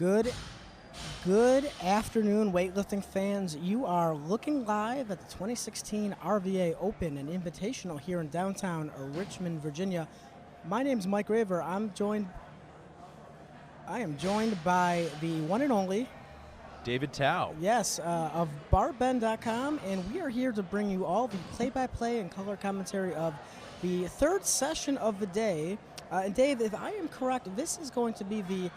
Good afternoon, weightlifting fans. You are looking live at the 2016 RVA Open and Invitational here in downtown Richmond, Virginia. My name's Mike Raver. I am joined by the one and only David Tao. Yes, of barbend.com, and we are here to bring you all the play-by-play and color commentary of the third session of the day. And Dave, if I am correct, this is going to be the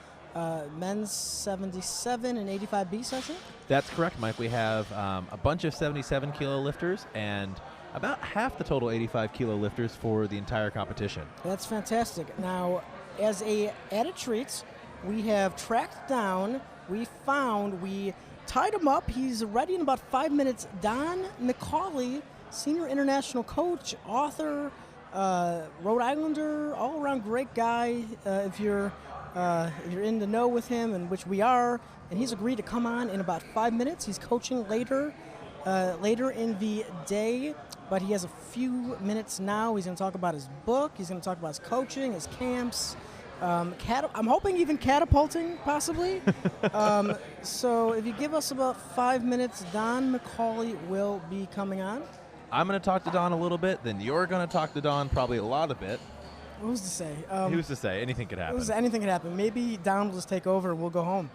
men's 77 and 85B session? That's correct, Mike. We have a bunch of 77 kilo lifters and about half the total 85 kilo lifters for the entire competition. That's fantastic. Now, as a added treat, we have tracked down, we tied him up. He's ready in about 5 minutes. Don McCauley, senior international coach, author, Rhode Islander, all-around great guy. If you're in the know with him, and which we are, and he's agreed to come on in about 5 minutes. He's coaching later in the day, but he has a few minutes now. He's going to talk about his book. He's going to talk about his coaching, his camps. I'm hoping even catapulting, possibly. So if you give us about 5 minutes, Don McCauley will be coming on. I'm going to talk to Don a little bit, then you're going to talk to Don probably a lot of bit. Who's to say? Who's to say? Anything could happen. Anything could happen. Maybe Don will just take over and we'll go home.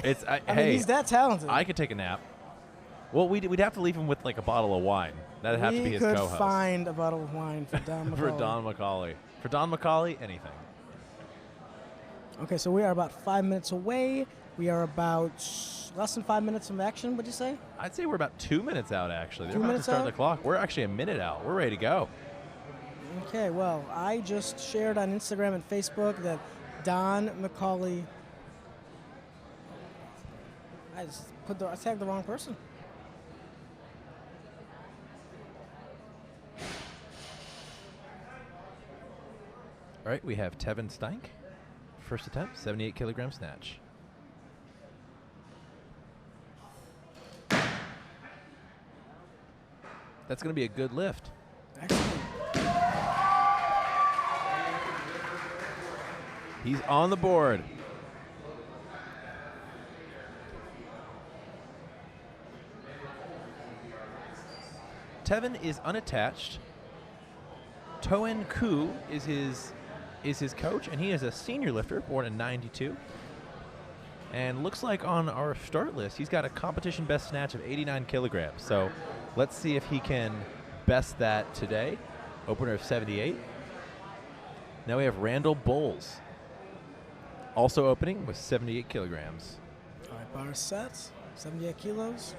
I mean, he's that talented. I could take a nap. Well, we'd have to leave him with like a bottle of wine. That'd have to be his co-host. We could find a bottle of wine for Don McCauley. For Don McCauley, anything. Okay, so we are about 5 minutes away. We are about less than 5 minutes from action, would you say? I'd say we're about 2 minutes out, actually. They're about to start the clock. We're actually a minute out. We're ready to go. Okay, well, I just shared on Instagram and Facebook that Don McCauley. I tagged the wrong person. All right, we have Tevin Steinck. First attempt, 78 kilogram snatch. That's going to be a good lift. Excellent. He's on the board. Tevin is unattached. Toen Koo is his coach, and he is a senior lifter, born in '92. And looks like on our start list, he's got a competition best snatch of 89 kilograms. So let's see if he can best that today. Opener of 78. Now we have Randall Bowles, also opening with 78 kilograms. All right, bar sets, 78 kilos.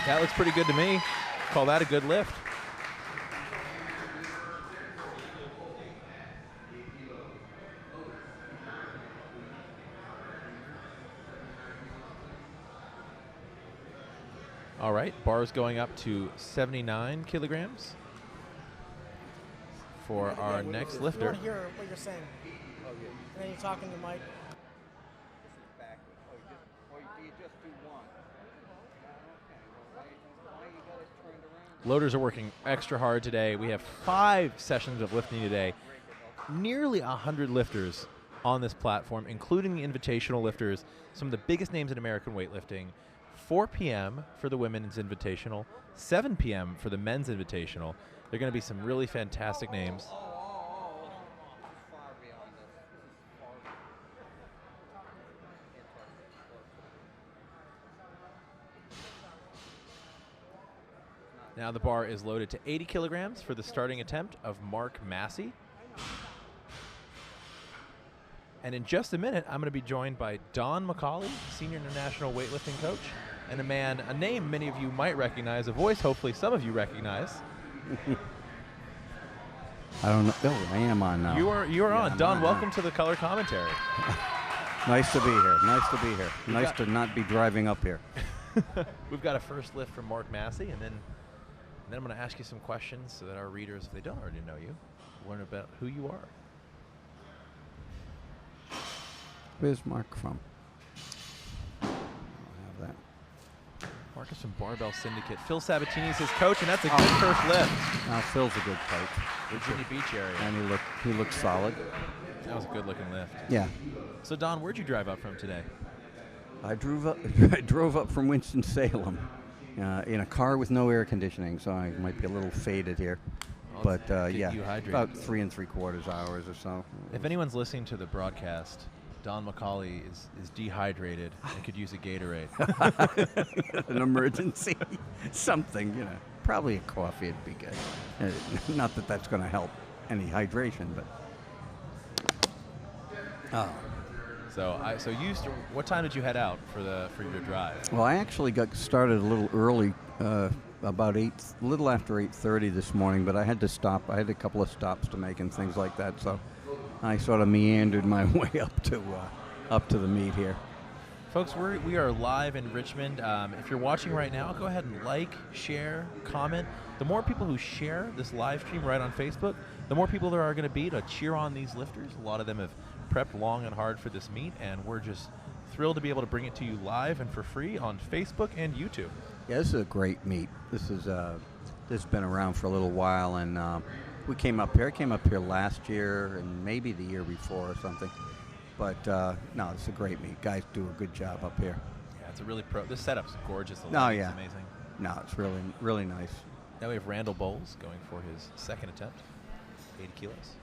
That looks pretty good to me. Call that a good lift. All right, bars going up to 79 kilograms for our next lifter. You want to hear what you're saying. Oh, yeah. And then you're talking to Mike. This is backwards. Or do you just do one? Why you got it turned around? Loaders are working extra hard today. We have 5 sessions of lifting today. Nearly 100 lifters on this platform, including the invitational lifters, some of the biggest names in American weightlifting. 4 p.m. for the women's invitational, 7 p.m. for the men's invitational. There are going to be some really fantastic names. Now the bar is loaded to 80 kilograms for the starting attempt of Mark Massey. And in just a minute, I'm going to be joined by Don McCauley, Senior International Weightlifting Coach, and a name many of you might recognize, a voice hopefully some of you recognize. I don't know. Oh, I am on now. You are on. Don, welcome to the color commentary. Nice to be here. Nice to be here. Nice to not be driving up here. We've got a first lift from Mark Massey, and then I'm going to ask you some questions so that our readers, if they don't already know you, learn about who you are. Where's Mark from? I don't have that. Marcus from Barbell Syndicate. Phil Sabatini is his coach, and that's a good first lift. Now Phil's a good coach. Virginia Beach area. And he looked solid. That was a good looking lift. Yeah. So Don, where'd you drive up from today? I drove up from Winston-Salem in a car with no air conditioning, so I might be a little faded here. Well, But yeah, you hydrated. about 3 3/4 hours or so. If anyone's listening to the broadcast, Don McCauley is dehydrated and could use a Gatorade. An emergency, something, Probably a coffee would be good. Not that that's going to help any hydration, but. Oh. What time did you head out for your drive? Well, I actually got started a little early, about a little after 8:30 this morning, but I had to stop. I had a couple of stops to make and things like that, so I sort of meandered my way up to the meet here. Folks, we are live in Richmond. If you're watching right now, go ahead and like, share, comment. The more people who share this live stream right on Facebook, the more people there are going to be to cheer on these lifters. A lot of them have prepped long and hard for this meet, and we're just thrilled to be able to bring it to you live and for free on Facebook and YouTube. Yeah, this is a great meet. This has been around for a little while, and we came up here. I came up here last year and maybe the year before or something. But no, it's a great meet. Guys do a good job up here. Yeah, it's a really this setup's gorgeous. The lighting's amazing. No, it's really, really nice. Now we have Randall Bowles going for his second attempt, 80 kilos.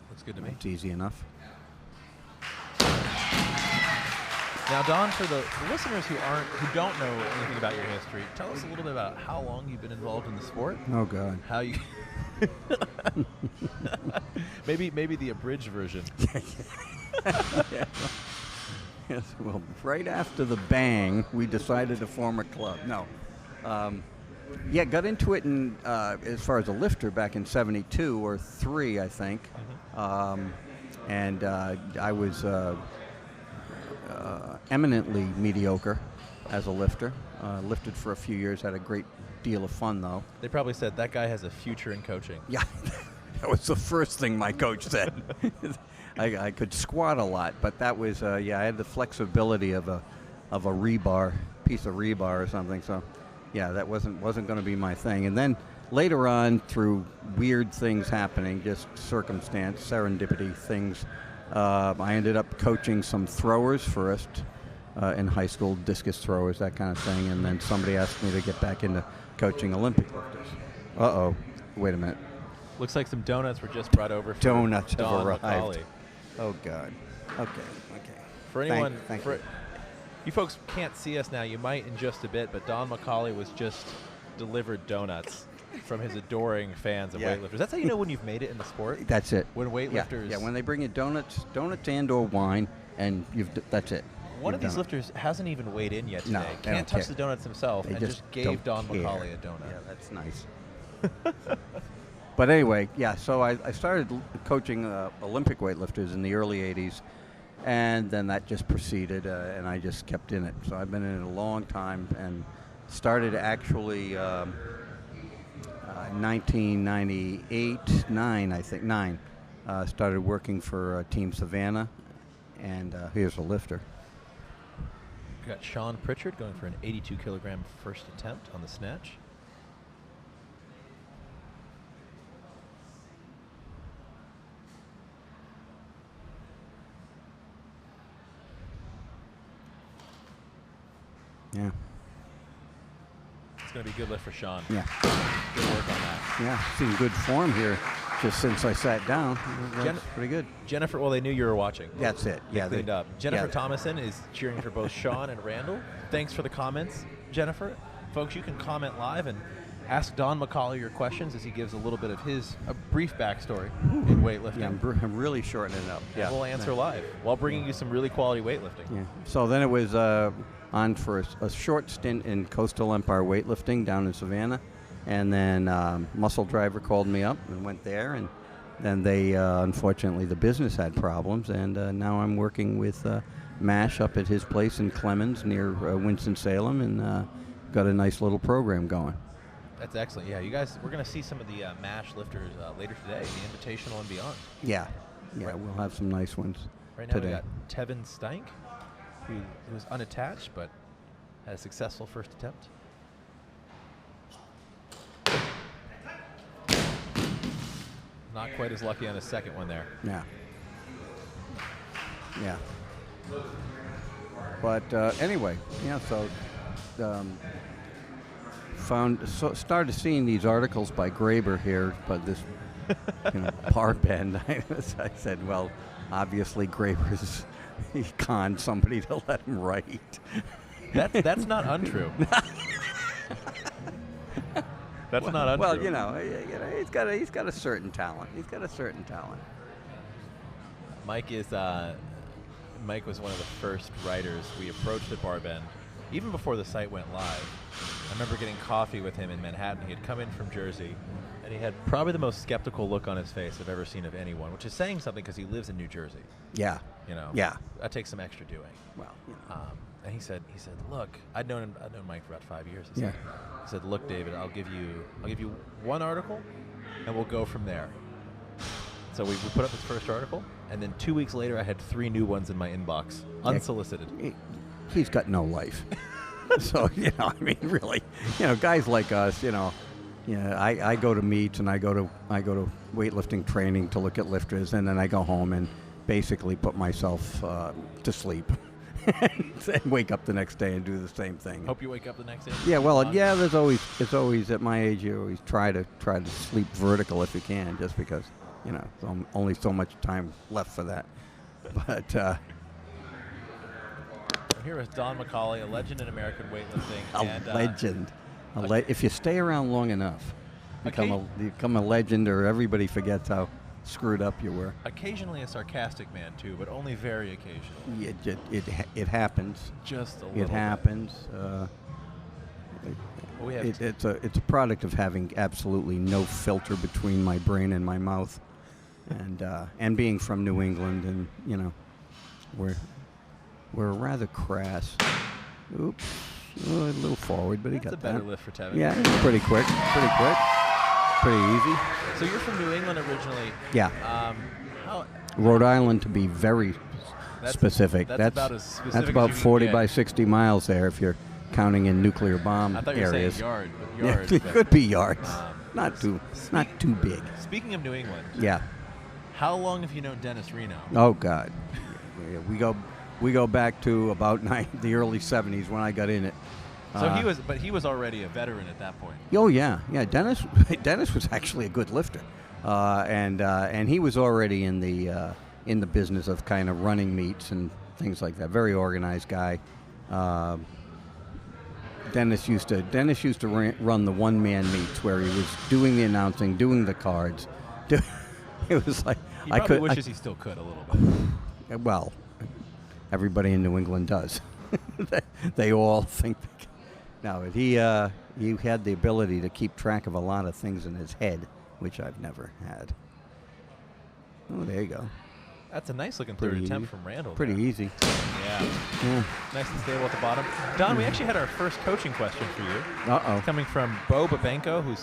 Looks good to me. It's easy enough. Now, Don, for the listeners who don't know anything about your history, tell us a little bit about how long you've been involved in the sport. Oh God. How you maybe the abridged version. Yeah. Yes, well, right after the bang, we decided to form a club. No. Yeah, got into it in as far as a lifter back in 72 or 3, I think. Mm-hmm. And I was eminently mediocre as a lifter. Lifted for a few years, had a great deal of fun, though. They probably said, that guy has a future in coaching. Yeah, that was the first thing my coach said. I could squat a lot, but that was, I had the flexibility of a piece of rebar or something, so yeah, that wasn't going to be my thing. And then later on, through weird things happening, just circumstance, serendipity things, I ended up coaching some throwers first in high school, discus throwers, that kind of thing, and then somebody asked me to get back into coaching Olympic lifters. Uh-oh, wait a minute. Looks like some donuts were just brought over. Donuts Don have arrived. McCauley. Oh, God. Okay. For anyone, Thank you. You folks can't see us now. You might in just a bit, but Don McCauley was just delivered donuts from his adoring fans of weightlifters. That's how you know when you've made it in the sport. That's it. When weightlifters. Yeah, when they bring you donuts and or wine, and that's it. One of these lifters hasn't even weighed in yet today. No, Can't touch the donuts himself, and just gave Don McCauley a donut. Yeah, that's nice. But anyway, yeah, so I started coaching Olympic weightlifters in the early 80s, and then that just proceeded, and I just kept in it. So I've been in it a long time, and started actually 1998, 9. Started working for Team Savannah, and here's a lifter. We got Sean Pritchard going for an 82-kilogram first attempt on the snatch. Yeah. It's going to be a good lift for Sean. Yeah. Good work on that. Yeah, seen good form here just since I sat down. That's pretty good. Jennifer, well, they knew you were watching. That's it. They cleaned up. Jennifer Thomason is cheering for both Sean and Randall. Thanks for the comments, Jennifer. Folks, you can comment live and ask Don McCauley your questions as he gives a little bit of a brief backstory in weightlifting. Yeah, I'm really shortening it up. Yeah. We'll answer live while bringing you some really quality weightlifting. Yeah. So then it was on for a short stint in Coastal Empire weightlifting down in Savannah, and then Muscle Driver called me up and went there, and then they unfortunately the business had problems, and now I'm working with Mash up at his place in Clemens near Winston-Salem, and got a nice little program going. That's excellent. Yeah, you guys, we're going to see some of the MASH lifters later today, the Invitational and beyond. Yeah. Yeah, Right. we'll have some nice ones Right now today. we got Tevin Steinck, who was unattached but had a successful first attempt. Not quite as lucky on the second one there. Yeah. Yeah. But anyway, yeah, so started seeing these articles by Graber here, but this bar bend. I said, well, obviously Graber's he conned somebody to let him write. That's not untrue. That's not untrue. Well, he's got a certain talent. He's got a certain talent. Mike was one of the first writers we approached at Barbend, even before the site went live. I remember getting coffee with him in Manhattan. He had come in from Jersey, and he had probably the most skeptical look on his face I've ever seen of anyone, which is saying something because he lives in New Jersey. Yeah. Yeah. That takes some extra doing. Well. And he said, look, I'd known Mike for about 5 years. He said, look, David, I'll give you one article, and we'll go from there. So we put up his first article, and then 2 weeks later, I had 3 new ones in my inbox, unsolicited. He's got no life. So, I mean, really, guys like us, I go to meets and I go to weightlifting training to look at lifters, and then I go home and basically put myself to sleep. And wake up the next day and do the same thing. Hope you wake up the next day. Yeah, well, it's always at my age. You always try to sleep vertical if you can, just because only so much time left for that. But here is Don McCauley, a legend in American weightlifting. Legend. If you stay around long enough, become a legend, or everybody forgets how screwed up you were. Occasionally a sarcastic man too, but only very occasionally. It happens. Just a little. It happens. It's a product of having absolutely no filter between my brain and my mouth, and being from New England, and we're rather crass. Oops, a little forward, but he got that. That's a better lift for Tevin. Yeah, it's pretty quick. Pretty easy. So you're from New England originally. Yeah. Rhode Island, to be very specific. That's about as specific That's about as you 40 can by get. 60 miles there if you're counting in nuclear bomb I thought you were areas. saying Yeah, yards. it could be yards. Not too big. Speaking of New England, Yeah. how long have you known Dennis Reno? Oh God. Yeah, we go back to about the early 70s when I got in it. So he was already a veteran at that point. Oh yeah. Dennis was actually a good lifter, and he was already in the business of kind of running meets and things like that. Very organized guy. Dennis used to run the one-man meets where he was doing the announcing, doing the cards. It was like He probably wishes he still could a little bit. Well, everybody in New England does. They all think. No, he had the ability to keep track of a lot of things in his head, which I've never had. Oh, there you go. That's a nice looking third attempt from Randall. Pretty easy. Yeah. Nice and stable at the bottom. Don, we actually had our first coaching question for you. Uh-oh. Coming from Bo Babenko, who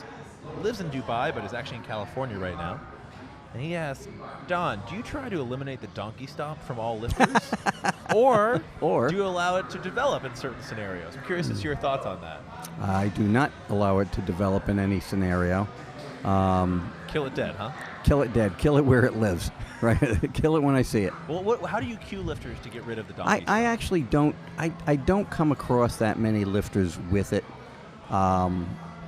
lives in Dubai but is actually in California right now. And he asked, Don, do you try to eliminate the donkey stomp from all lifters? or do you allow it to develop in certain scenarios? I'm curious as to your thoughts on that. I do not allow it to develop in any scenario. Kill it dead, huh? Kill it dead. Kill it where it lives. Right? Kill it when I see it. Well, how do you cue lifters to get rid of the donkey stomp? I actually don't. I don't come across that many lifters with it.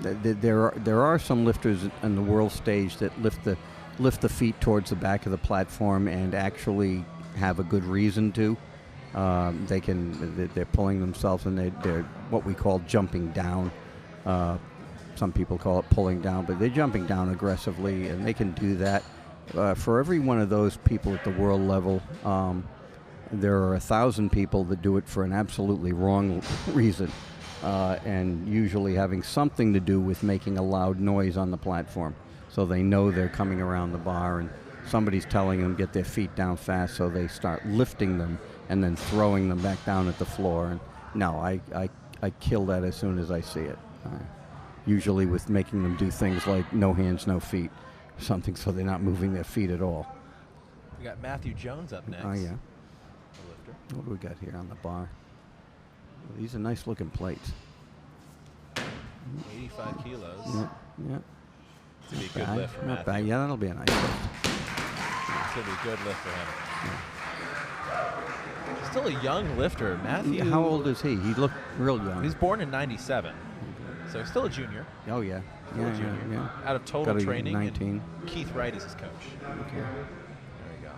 There are some lifters on the world stage that lift the feet towards the back of the platform and actually have a good reason to. They're pulling themselves and they're what we call jumping down. Some people call it pulling down, but they're jumping down aggressively, and they can do that. For every one of those people at the world level, there are 1,000 people that do it for an absolutely wrong reason, and usually having something to do with making a loud noise on the platform. So they know they're coming around the bar, and somebody's telling them get their feet down fast, so they start lifting them and then throwing them back down at the floor. And no, I kill that as soon as I see it. usually with making them do things like no hands, no feet, something so they're not moving their feet at all. We got Matthew Jones up next. Oh, yeah. The lifter. What do we got here on the bar? These are nice looking plates. 85 kilos. Yeah, yeah. It's going to be a good lift for Not Matthew. bad. Yeah, that'll be a nice lift. It's going to be a good lift for him. He's still a young lifter. Matthew. How old is he? He looked real young. He's born in 97. So he's still a junior. Oh, yeah. Still a junior. Yeah. Out of total Gotta be training. 19. And Keith Wright is his coach. Okay. There we go.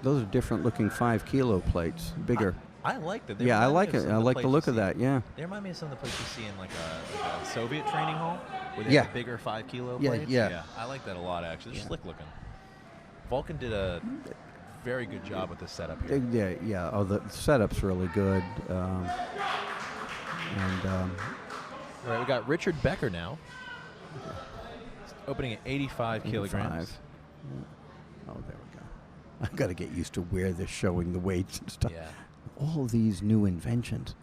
Those are different looking 5 kilo plates. Bigger. I like them. Yeah, I like it. I like the look of that, yeah. They remind me of some of the plates you see in like a Soviet training hall where they Yeah. have the bigger 5 kilo Yeah, plates. yeah. I like that a lot, actually. They're Yeah. slick looking. Vulcan did a very good job with this setup here. Yeah. Oh, the setup's really good. All right, we got Richard Becker now. Opening at 85 kilograms. 85. Yeah. Oh, there we go. I've got to get used to where they're showing the weights and stuff. Yeah. All these new inventions.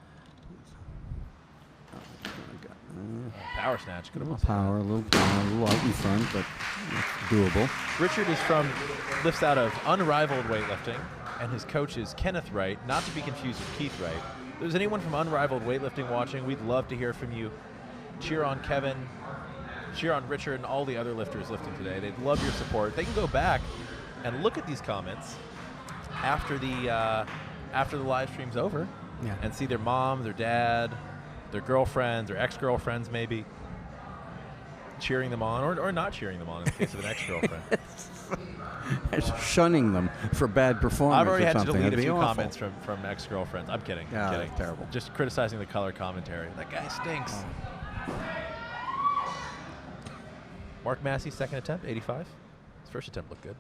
Power snatch. Could A have little power, a little out in front, but it's doable. Richard lifts out of Unrivaled Weightlifting, and his coach is Kenneth Wright, not to be confused with Keith Wright. If there's anyone from Unrivaled Weightlifting watching, we'd love to hear from you. Cheer on Kevin, cheer on Richard, and all the other lifters lifting today. They'd love your support. They can go back and look at these comments after the live stream's over, Yeah. and see their mom, their dad, their girlfriends, their ex-girlfriends maybe, cheering them on, or not cheering them on in the case of an ex-girlfriend. Shunning them for bad performance. I've already or had to something. delete a That'd be few awful. comments from ex-girlfriends. I'm kidding. Yeah, I'm kidding. that's terrible. Just criticizing the color commentary. That guy stinks. Mark Massey, second attempt, 85. His first attempt looked good.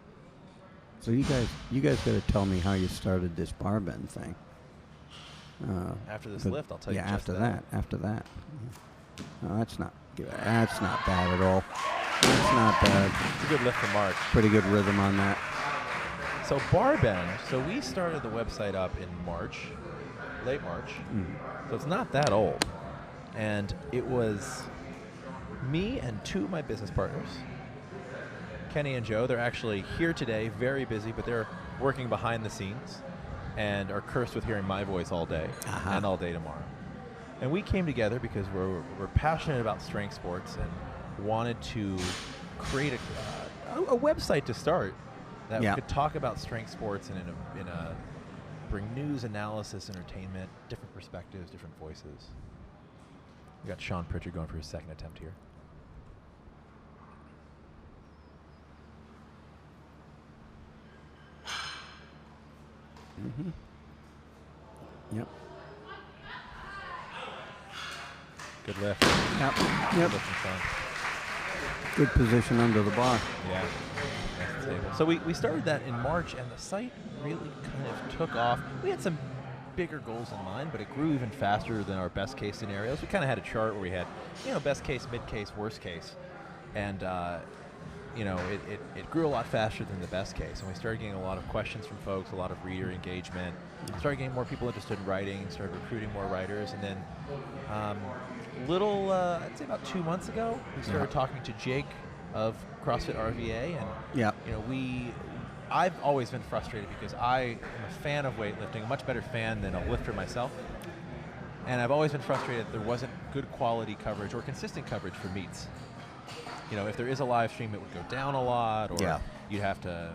So you guys got to tell me how you started this bar bend thing. After this lift, I'll tell you yeah, just after that. No, that's not bad at all. That's not bad. It's a good lift for Mark. Pretty good rhythm on that. So bar bend. So we started the website up in March, late March. So it's not that old. And it was me and two of my business partners, Kenny and Joe. They're actually here today, very busy, but they're working behind the scenes and are cursed with hearing my voice all day and all day tomorrow. And we came together because we're passionate about strength sports and wanted to create a website to start that we could talk about strength sports and bring news, analysis, entertainment, different perspectives, different voices. We got Sean Pritchard going for his second attempt here. Yep. Good lift. Yep. Good lift and fun. Good position under the bar. Yeah. That's the table. So we started that in March, and the site really kind of took off. We had some bigger goals in mind, but it grew even faster than our best case scenarios. We kind of had a chart where we had, best case, mid case, worst case, and it grew a lot faster than the best case. And we started getting a lot of questions from folks, a lot of reader engagement. Started getting more people interested in writing. Started recruiting more writers, and then I'd say about 2 months ago, we started talking to Jake of CrossFit RVA, and I've always been frustrated because I am a fan of weightlifting, a much better fan than a lifter myself, and I've always been frustrated that there wasn't good quality coverage or consistent coverage for meets. If there is a live stream, it would go down a lot, or you'd have to,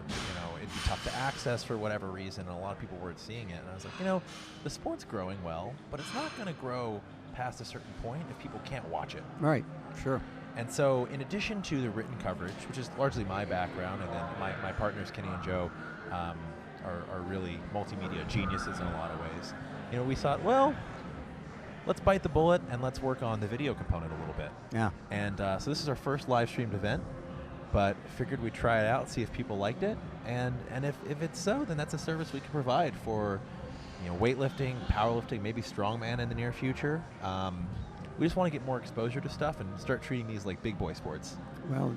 it'd be tough to access for whatever reason, and a lot of people weren't seeing it. And I was like, the sport's growing well, but it's not going to grow past a certain point if people can't watch it. Right. Sure. And so in addition to the written coverage, which is largely my background, and then my partners, Kenny and Joe, are really multimedia geniuses in a lot of ways, we thought, well, let's bite the bullet and let's work on the video component a little bit. Yeah. And so this is our first live streamed event, but figured we'd try it out, see if people liked it, and if it's so, then that's a service we can provide for weightlifting, powerlifting, maybe strongman in the near future. We just want to get more exposure to stuff and start treating these like big boy sports. Well,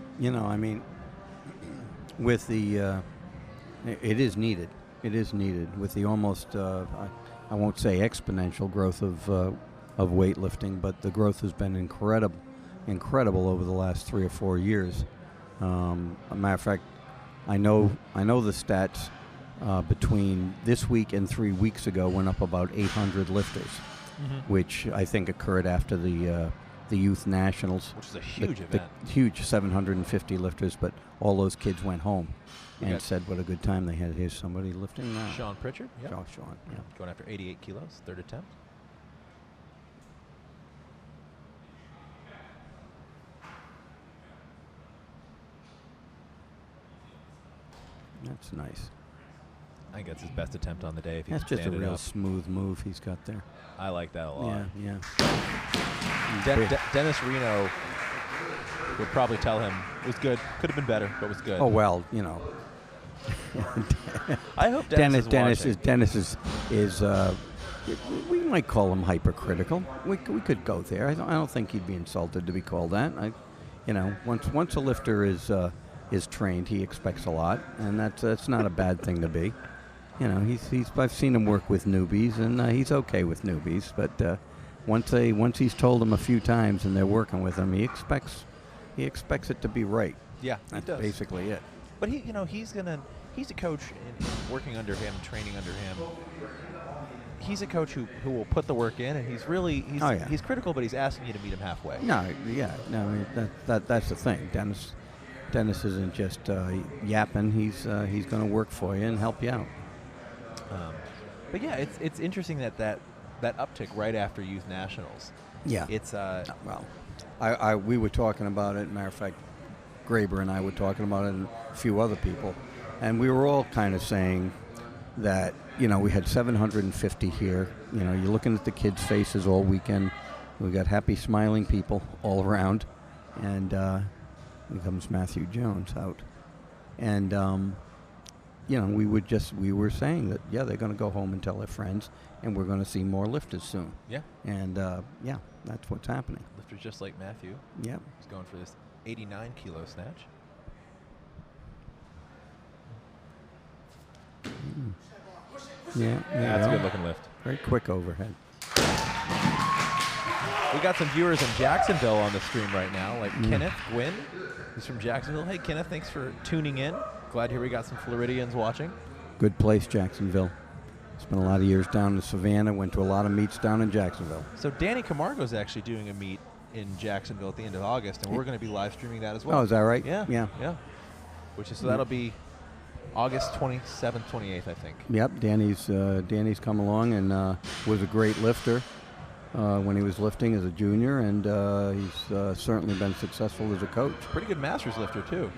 with the, it is needed. It is needed with the almost, I won't say exponential growth of of weightlifting, but the growth has been incredible over the last 3 or 4 years. A matter of fact, I know the stats between this week and 3 weeks ago went up about 800 lifters, which I think occurred after the youth nationals, which is a huge the event. Huge 750 lifters, but all those kids went home and said what a good time they had. Here's somebody lifting now. Sean Pritchard. Yep. Sean, yeah. Going after 88 kilos, third attempt. That's nice. I think that's his best attempt on the day. If he That's can just a stand it real up. smooth move he's got there. I like that a lot. Yeah. Dennis Reno would probably tell him it was good. Could have been better, but it was good. Oh well, I hope Dennis is we might call him hypercritical. We could go there. I don't think he'd be insulted to be called that. Once a lifter is trained, he expects a lot, and that's not a bad thing to be. I've seen him work with newbies, and he's okay with newbies. But once he's told them a few times, and they're working with him, he expects it to be right. Yeah, that's he does. basically it. But he's a coach in working under him, training under him. He's a coach who will put the work in, and he's critical, but he's asking you to meet him halfway. No, that's the thing. Dennis isn't just yapping. He's going to work for you and help you out. But yeah, it's interesting that uptick right after youth nationals. Yeah, it's we were talking about it. Matter of fact, Graber and I were talking about it, and a few other people, and we were all kind of saying that we had 750 here. You're looking at the kids' faces all weekend. We got happy, smiling people all around, and here comes Matthew Jones out, and we were saying that they're going to go home and tell their friends, and we're going to see more lifters soon. Yeah, and that's what's happening. Lifters just like Matthew. Yep, he's going for this 89 kilo snatch. Yeah, that's a good looking lift. Very quick overhead. We got some viewers in Jacksonville on the stream right now, like Kenneth Gwynn, who's from Jacksonville. Hey, Kenneth, thanks for tuning in. Glad to hear we got some Floridians watching. Good place, Jacksonville. Spent a lot of years down in Savannah, went to a lot of meets down in Jacksonville. So Danny Camargo is actually doing a meet in Jacksonville at the end of August, and we're going to be live streaming that as well. Oh, is that right? Yeah. That'll be August 27th, 28th, I think. Yep, Danny's come along and was a great lifter when he was lifting as a junior, and he's certainly been successful as a coach. Pretty good masters lifter, too.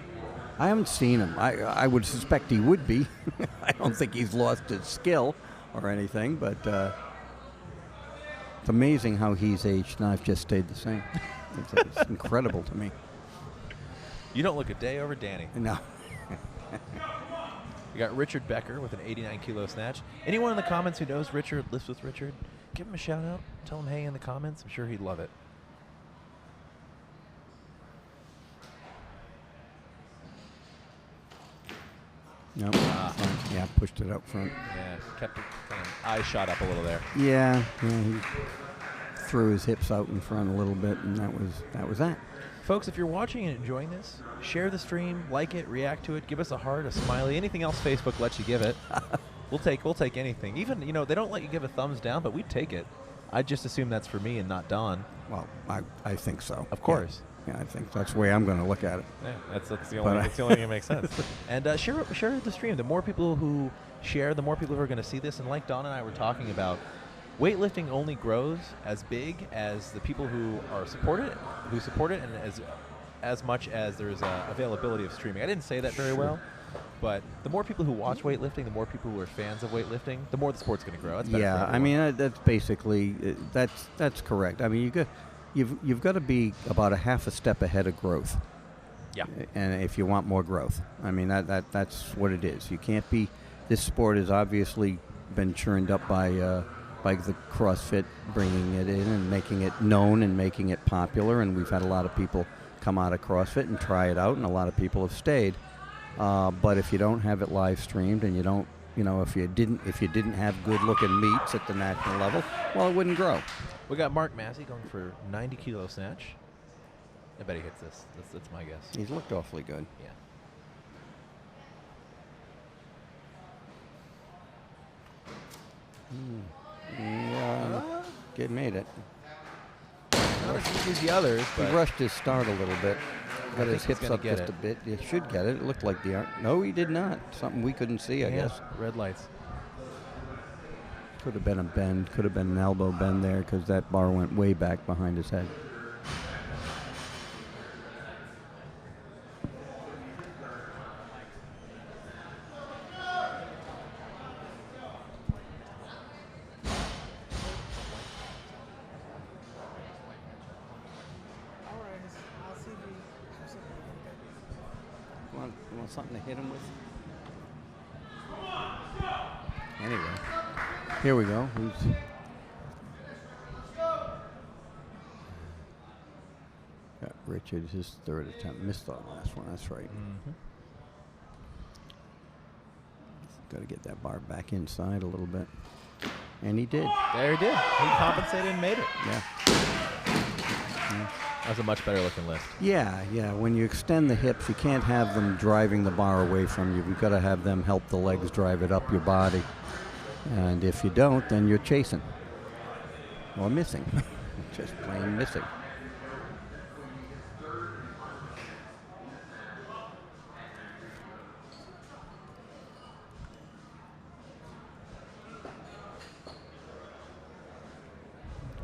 I haven't seen him. I would suspect he would be. I don't think he's lost his skill or anything, but it's amazing how he's aged, and I've just stayed the same. It's incredible to me. You don't look a day over Danny. No. We got Richard Becker with an 89 kilo snatch. Anyone in the comments who knows Richard, lifts with Richard, give him a shout out. Tell him hey in the comments. I'm sure he'd love it. Nope. Yeah, pushed it up front. Yeah, kept it kind of eye shot up a little there. Yeah, he threw his hips out in front a little bit, and that was that. Folks, if you're watching and enjoying this, share the stream, like it, react to it, give us a heart, a smiley, anything else Facebook lets you give it. We'll take anything. Even, they don't let you give a thumbs down, but we'd take it. I just assume that's for me and not Don. Well, I think so. Of course. Yeah, I think that's the way I'm going to look at it. Yeah, that's the only thing that makes sense. And share the stream. The more people who share, the more people who are going to see this. And like Don and I were talking about, weightlifting only grows as big as the people who support it, and as much as there's availability of streaming. I didn't say that very well, but the more people who watch weightlifting, the more people who are fans of weightlifting, the more the sport's going to grow. That's better for everyone. I mean that's basically that's correct. I mean you've got to be about a half a step ahead of growth. Yeah. And if you want more growth, I mean that's what it is. You can't be. This sport has obviously been churned up by the CrossFit, bringing it in and making it known and making it popular. And we've had a lot of people come out of CrossFit and try it out, and a lot of people have stayed. But if you don't have it live streamed and you don't you know, if you didn't have good-looking meats at the national level, well, it wouldn't grow. We got Mark Massey going for 90-kilo snatch. I bet he hits this. That's my guess. He's looked awfully good. Yeah. Kid made it. Not as easy as the others, He but rushed his start a little bit. Got his think he's hips gonna up get just it. a bit. He should get it. It looked like the no, he did not. Something we couldn't see, I guess. red lights. Could have been a bend. Could have been an elbow bend there because that bar went way back behind his head. Want something to hit him with? Anyway, here we go. Got Richard, his third attempt. Missed the last one, that's right. Mm-hmm. Got to get that bar back inside a little bit. And he did. There he did. He compensated and made it. Yeah. That was a much better looking lift. Yeah. When you extend the hips, you can't have them driving the bar away from you. You've got to have them help the legs drive it up your body. And if you don't, then you're chasing. Or missing. Just plain missing.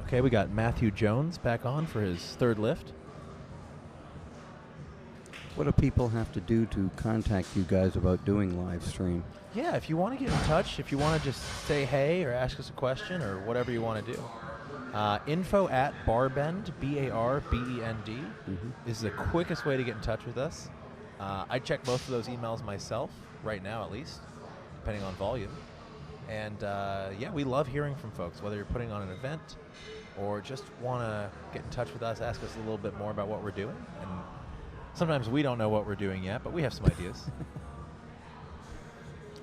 Okay, we got Matthew Jones back on for his third lift. What do people have to do to contact you guys about doing live stream? Yeah, if you want to get in touch, if you want to just say hey or ask us a question or whatever you want to do, info@barbend, BARBEND, is the quickest way to get in touch with us. I check both of those emails myself, right now at least, depending on volume. And yeah, we love hearing from folks, whether you're putting on an event or just want to get in touch with us, ask us a little bit more about what we're doing. And sometimes we don't know what we're doing yet, but we have some ideas.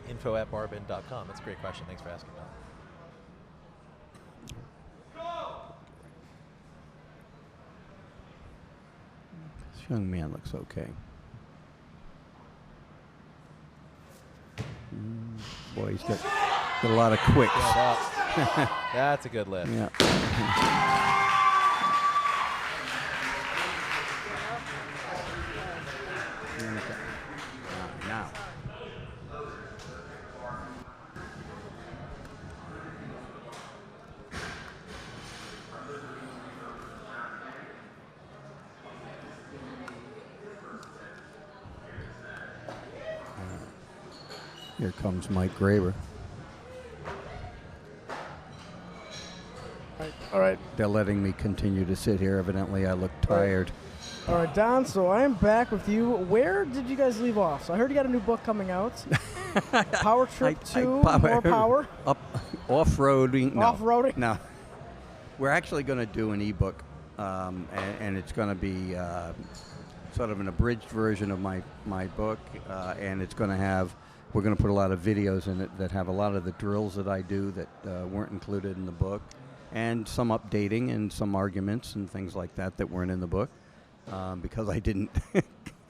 info@barbend.com. That's a great question. Thanks for asking that. This young man looks okay. Boy, he's got a lot of quicks. Yeah, that's a good lift. Yeah. Now. Here comes Mike Graber. All right. They're letting me continue to sit here. Evidently, I look tired. All right, Don, so I am back with you. Where did you guys leave off? So I heard you got a new book coming out. Power Trip 2, More Power. Off-roading. No. Off-roading? No. We're actually going to do an ebook, and it's going to be sort of an abridged version of my book, and it's going to have, we're going to put a lot of videos in it that have a lot of the drills that I do that weren't included in the book, and some updating and some arguments and things like that weren't in the book, because I didn't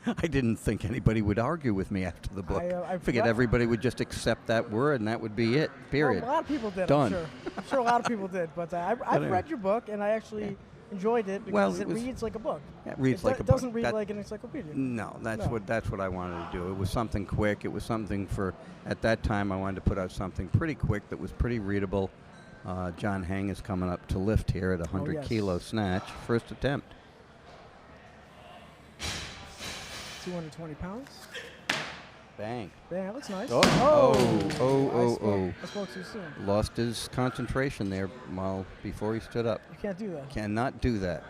I didn't think anybody would argue with me after the book. I figured everybody would just accept that word and that would be it, period. Well, a lot of people did, Done. I'm sure. I'm sure a lot of people did, but I've read your book and I actually enjoyed it because it reads like a book. It reads like a book. It doesn't read like an encyclopedia. No, that's what I wanted to do. It was something quick. It was something for, at that time I wanted to put out something pretty quick that was pretty readable. John Hang is coming up to lift here at 100 kilo snatch, first attempt. 220 pounds. Bang. Bang, that looks nice. Oh. I spoke too soon. Lost his concentration there before he stood up. You can't do that. Cannot do that.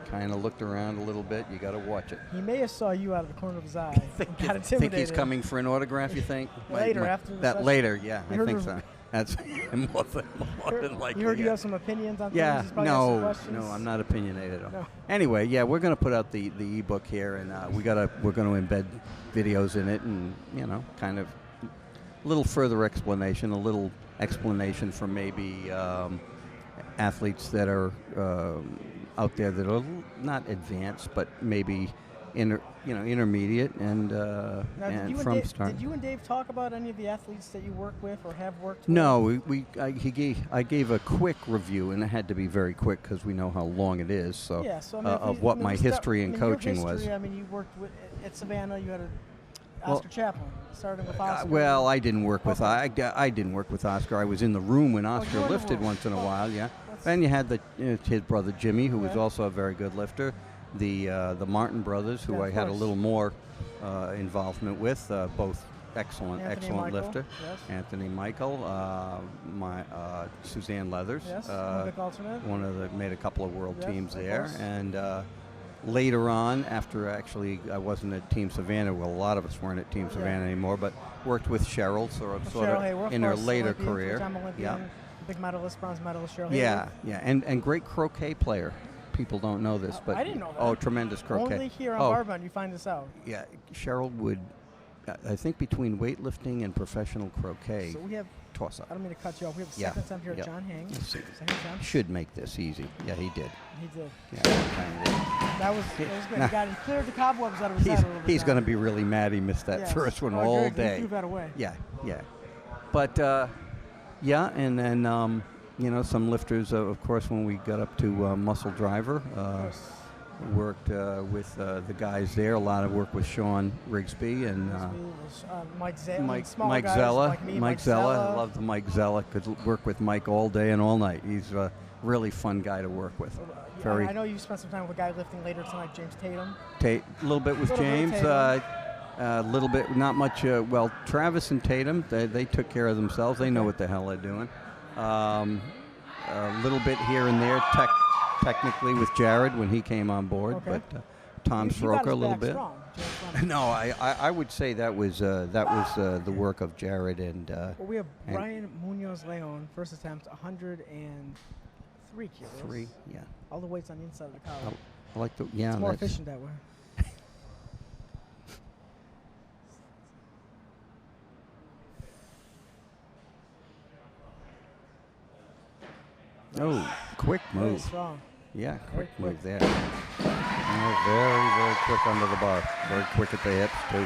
Kind of looked around a little bit. You got to watch it. He may have saw you out of the corner of his eye. Got intimidated. Think he's coming for an autograph, you think? Later, after the session. Later, yeah, I think so. That's more than likely. You heard you yeah. have some opinions on Yeah, things. He's probably got some no, questions. I'm not opinionated at all. No. Anyway, yeah, we're going to put out the ebook here, and we're going to embed videos in it, and kind of a little further explanation, a little explanation for maybe athletes that are out there that are not advanced, but maybe intermediate and from start. Did you and Dave talk about any of the athletes that you work with or have worked with? No, I gave a quick review, and it had to be very quick because we know how long it is. So, yeah, so of what my history in coaching was. I mean, you worked at Savannah. You had Oscar Chaplin, starting with Oscar. Well, I didn't work with I didn't work with Oscar. I was in the room when Oscar lifted once in a while. Yeah, and you had his brother Jimmy, who was also a very good lifter. The Martin brothers, who I had a little more involvement with, both excellent Michael, lifter. Yes. Anthony Michael, Suzanne Leathers, yes, made a couple of world teams there, course. and later on, after actually I wasn't at Team Savannah, well, a lot of us weren't at Team Savannah anymore, but worked with Cheryl, sort of Hayworth, in her later Olympian, career. two-time Olympian, big medalist, bronze medalist, Cheryl Yeah, Hayworth. and great croquet player. People don't know this, but I didn't know that. Oh, tremendous croquet. Only here on Barbund you find this out. Yeah, Cheryl would, I think between weightlifting and professional croquet, So we have, toss up. I don't mean to cut you off, we have the second time here at John Hangs. Second time. Should make this easy. Yeah, he did. He did. Yeah, kind of did. That was good. He cleared the cobwebs out of his head a little bit. He's going to be really mad he missed that first one all day. He threw that away. Yeah. But, and then, some lifters, of course, when we got up to Muscle Driver, worked with the guys there. A lot of work with Sean Rigsby and Mike Zella. Mike Zella. I love the Mike Zella. Could work with Mike all day and all night. He's a really fun guy to work with. I know you spent some time with a guy lifting later tonight, James Tatum. A little bit with James. A little bit, not much. Travis and Tatum, they took care of themselves. They know what the hell they're doing. A little bit here and there, technically with Jared when he came on board, but Tom Soroka a little bit. No, I would say that was the work of Jared and. We have Brian Munoz Leon, first attempt, 103 kilos. 3, yeah. All the weights on the inside of the collar. I like the It's more efficient that way. Oh, quick move. Very strong. Yeah, quick move there. Very, very quick under the bar. Very quick at the hips, too.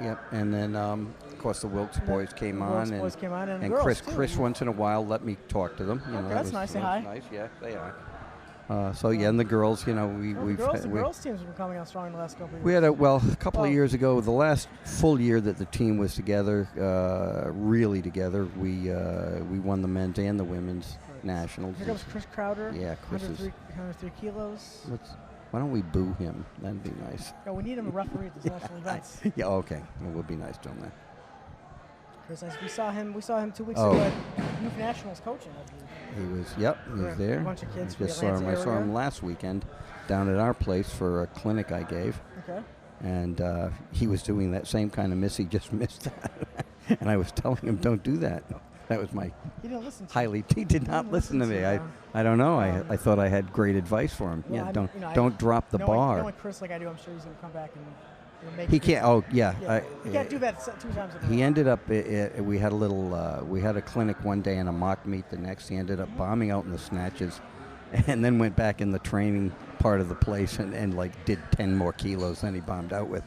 Yep, and then, of course, the Wilkes boys came on. And Chris once in a while let me talk to them. That's nice. Say hi. Nice, yeah, they are. And the girls, the girls teams have been coming out strong in the last couple of years. We had a couple of years ago, the last full year that the team was together, really together. We won the men's and the women's nationals. Here comes Chris Crowder. Yeah, Chris 103 kilos. Why don't we boo him? That'd be nice. No, we need him to referee at these national events. Yeah, okay. It would be nice to him then. Chris, we saw him 2 weeks ago at Youth Nationals coaching. He was there. A bunch of kids. I saw him last weekend down at our place for a clinic I gave. Okay. And he was doing that same kind of miss he just missed. And I was telling him, don't do that. That was my he didn't listen to he did not listen to me. I don't know. I thought I had great advice for him. Well, Don't drop the bar. Knowing Chris like I do, I'm sure he's going to come back and make he can't. Oh yeah. He can't do that 2 times a day. He ended up. We had a clinic one day and a mock meet the next. He ended up bombing out in the snatches, and then went back in the training part of the place and did 10 more kilos than he bombed out with,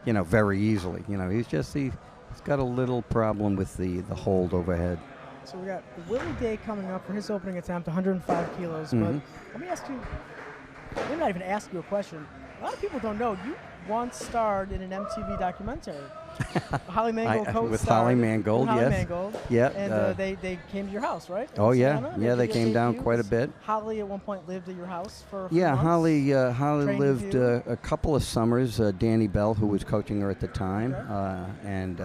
very easily. He's got a little problem with the hold overhead. So we got Willie Day coming up for his opening attempt, 105 kilos. But let me ask you, maybe not even ask you a question. A lot of people don't know you once starred in an MTV documentary. Holly Mangold co-starred with Holly Mangold, Holly yes. Mangold. Yeah. And they came to your house, right? Oh yeah, they came down quite a bit. Holly at one point lived at your house for a few months. Holly lived a couple of summers. Danny Bell, who was coaching her at the time, and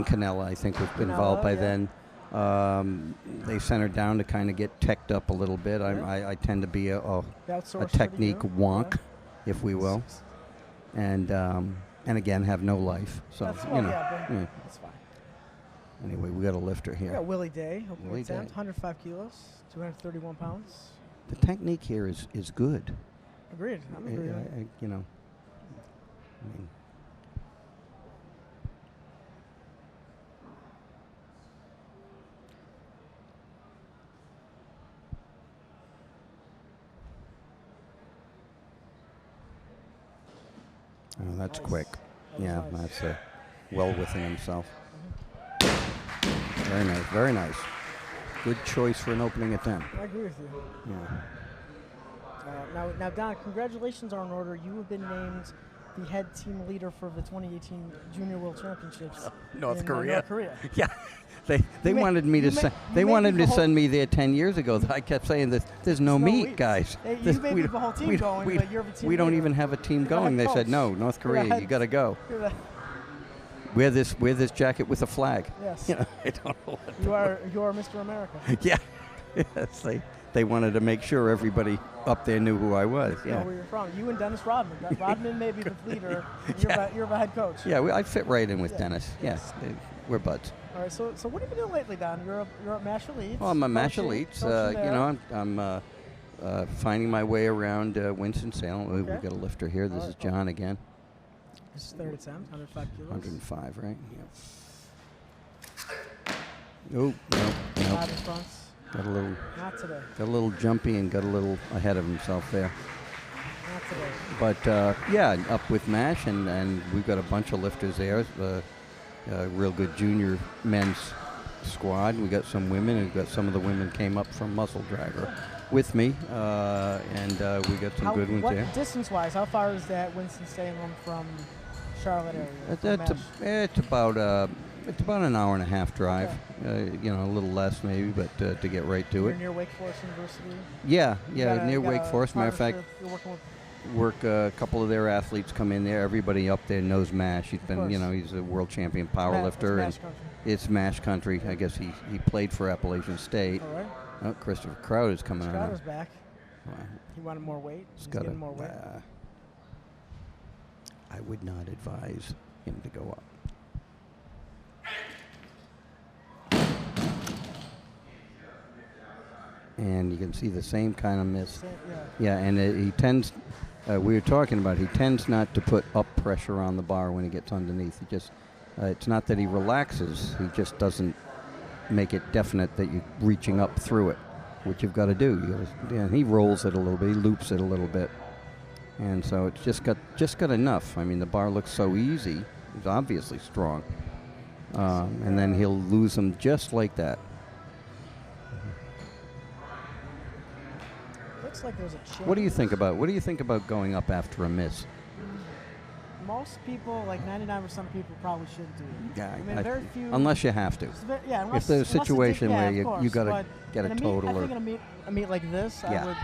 Canella, I think, was involved by then. They sent her down to kind of get teched up a little bit. I tend to be a technique wonk, if we will. and again have no life. So That's, you know. yeah, that's fine. Anyway, we got a lifter We here. got Willie Day, opening Willie attempt, Day. 105 kilos, 231 pounds. The technique here is good. Agreed. I'm agreeing. You know. I mean, oh, that's Nice. quick. That was Yeah, nice. that's well within himself. Very nice, very nice. Good choice for an opening attempt. I agree with you. Yeah. Now, Don, congratulations are in order. You have been named the head team leader for the 2018 Junior World Championships North in Korea. North Korea. Yeah, they You may- wanted me you to may- send. you They may wanted be to the send me there 10 years ago. I kept saying that there's no No meat, meat. guys. Hey, you This- may we be don't- the whole team we going, we- but you're the team we don't leader. even have a team You're the going. head They said coach. no, North You're the Korea, head- you got to go. You're the- Wear this jacket with a flag. Yes. You know, I don't know. What You are Mr. America. yeah. Yes, they wanted to make sure everybody up there knew who I was. Know Yeah. where you're from. You and Dennis Rodman. Rodman may be the leader. You're the head coach. Yeah, I fit right in with Yeah. Dennis. Yes. Yeah, we're buds. All right. So what have you been doing lately, Don? You're at Mash Elites. Well, I'm a Mash coaching- Elites. coaching You there. know, I'm finding my way around Winston-Salem. We've Okay. got a lifter here. This All is right. John again. This is third attempt, 105 kilos. 105, right? Yeah. Oh, no. Five in front. Got a little. Not today. Got a little jumpy and got a little ahead of himself there. Not today. But yeah, up with MASH, and we've got a bunch of lifters there. Real good junior men's squad. We got some women, and we got some of the women came up from Muscle Dragger with me, and we got some good ones what there. distance-wise, how far is that Winston-Salem from Charlotte area? from MASH? It's about an hour and a half drive. You know, a little less maybe, but to get right to You're it. near Wake Forest University. Yeah, You got near you got Wake Forest. Matter of fact, partnership You're working with. work a couple of their athletes come in there. Everybody up there knows MASH. He's been, you course. know, he's a world champion power It's lifter, and MASH country. it's MASH country. I guess he played for Appalachian State. All right. Oh, Christopher Crowder's coming Crowder's on. back. Wow. He wanted more weight. He's He's got getting more weight. I would not advise him to go up. And you can see the same kind of miss. Yeah. Yeah, and he tends, we were talking about, he tends not to put up pressure on the bar when he gets underneath. He just, it's not that he relaxes, he just doesn't make it definite that you're reaching up through it, which you've got to do. And he rolls it a little bit, he loops it a little bit. And so it's just got enough. I mean, the bar looks so easy. He's obviously strong. And then he'll lose them just like that. Looks like there's a change. What do you think about going up after a miss? Most people, like 99% of people, probably shouldn't do it. Yeah, I mean, very few. unless you have to. Yeah, If there's a unless situation where of you course, got to but get a in total I or think in a meet like this, Yeah. I would.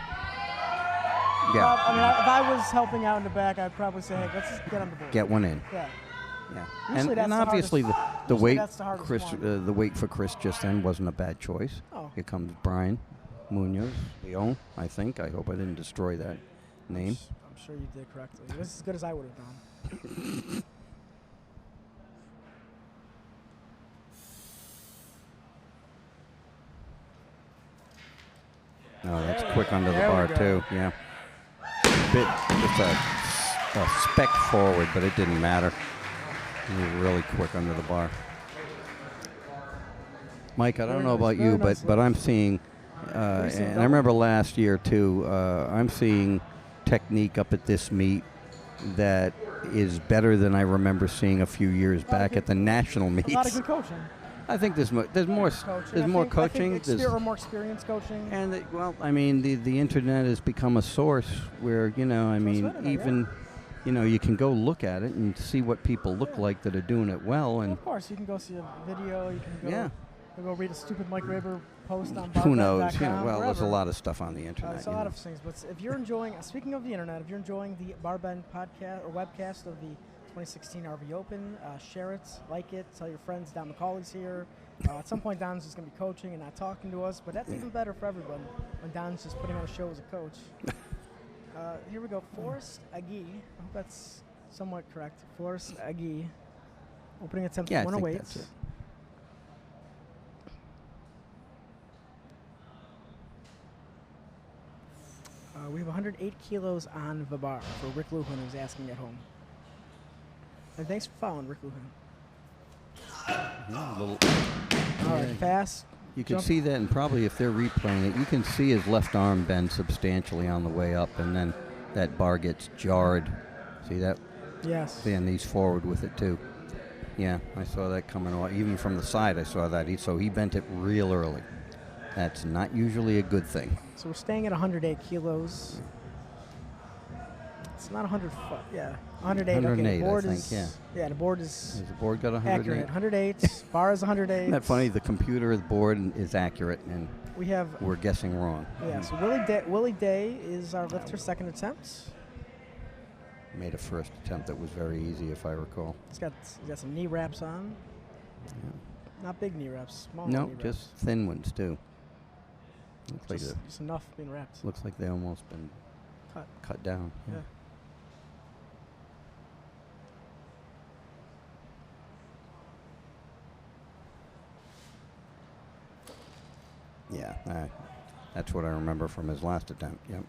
yeah, I mean, if I was helping out in the back, I'd probably say, hey, let's just get on the board. get one in. Yeah. Yeah, Usually that's and the obviously hardest- the usually weight, that's the hardest Chris, one. the weight for Chris just then wasn't a bad choice. Oh. Here comes Brian Munoz, Leon. I think. I hope I didn't destroy that name. I'm sure you did correctly. This is as good as I would have done. Oh, that's quick under the There we bar go. too. Yeah, just a speck forward, but it didn't matter. He was really quick under the bar. Mike, I don't Very know nice, about very you, nice but I'm seeing, seeing and double? I remember last year too. I'm seeing technique up at this meet that is better than I remember seeing a few years back good- at the national A lot of meets. good coaching. I think there's more Coaching. there's I more think coaching. There's or more experienced coaching. and well, I mean, the internet has become a source where, you know, I mean, internet, even, you know, you can go look at it and see what people look Yeah. like that are doing it well, and Of course, you can go see a video. You can go, Yeah. go read a stupid Mike Raber post on who knows? You know, barbend.com, well, there's a wherever. lot of stuff on the internet. There's a you lot know. of things. But if you're enjoying, speaking of the internet, if you're enjoying the Barbend podcast or webcast of the 2016 RVA Open, share it, like it, tell your friends. Don McCauley's here. At some point, Don's just going to be coaching and not talking to us, but that's even better for everyone when Don's just putting on a show as a coach. Here we go. Forrest Agee. I hope that's somewhat correct. Force Agi. Opening attempt Yeah, I 108. think that's it. We have 108 kilos on the bar for Rick Luhan, who's asking at home. And thanks for following, Rick Luhan. Yeah, a little. All right, Yeah. fast. You can jump. see that, and probably if they're replaying it, you can see his left arm bend substantially on the way up, and then that bar gets jarred. See that? Yes. See, and he's forward with it too. Yeah, I saw that coming off. Even from the side, I saw that. So he bent it real early. That's not usually a good thing. So we're staying at 108 kilos. It's not 100. Yeah, 108. 108, okay, the board I think, is. yeah. Yeah, the board is Has the board got 108? accurate. 108. Bar is 108. Isn't that funny? The computer, the board is accurate, and We have. we're guessing wrong. Yeah. So Willie Day is our lifter, second attempt. Made a first attempt that was very easy, if I recall. He's got some knee wraps on. Yeah. Not big knee wraps. Small No, knee wraps. just thin ones too. Looks like Just enough being wrapped. looks like they almost been cut down. Yeah. Yeah, that's what I remember from his last attempt. Yep.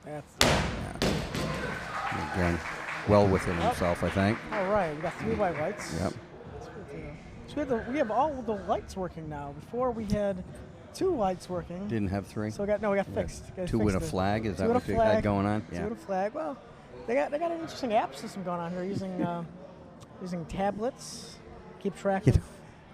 That's. Yeah. Again, well within himself, I think. All right, we got 3 white lights. Yep. So we have all the lights working now. Before we had 2 lights working. Didn't have 3. So we got fixed. Got 2 fixed with a it. flag. Is 2 that with what a you flag. had going on? 2 with a flag. Well, they got an interesting app system going on here using using tablets. Keep track of.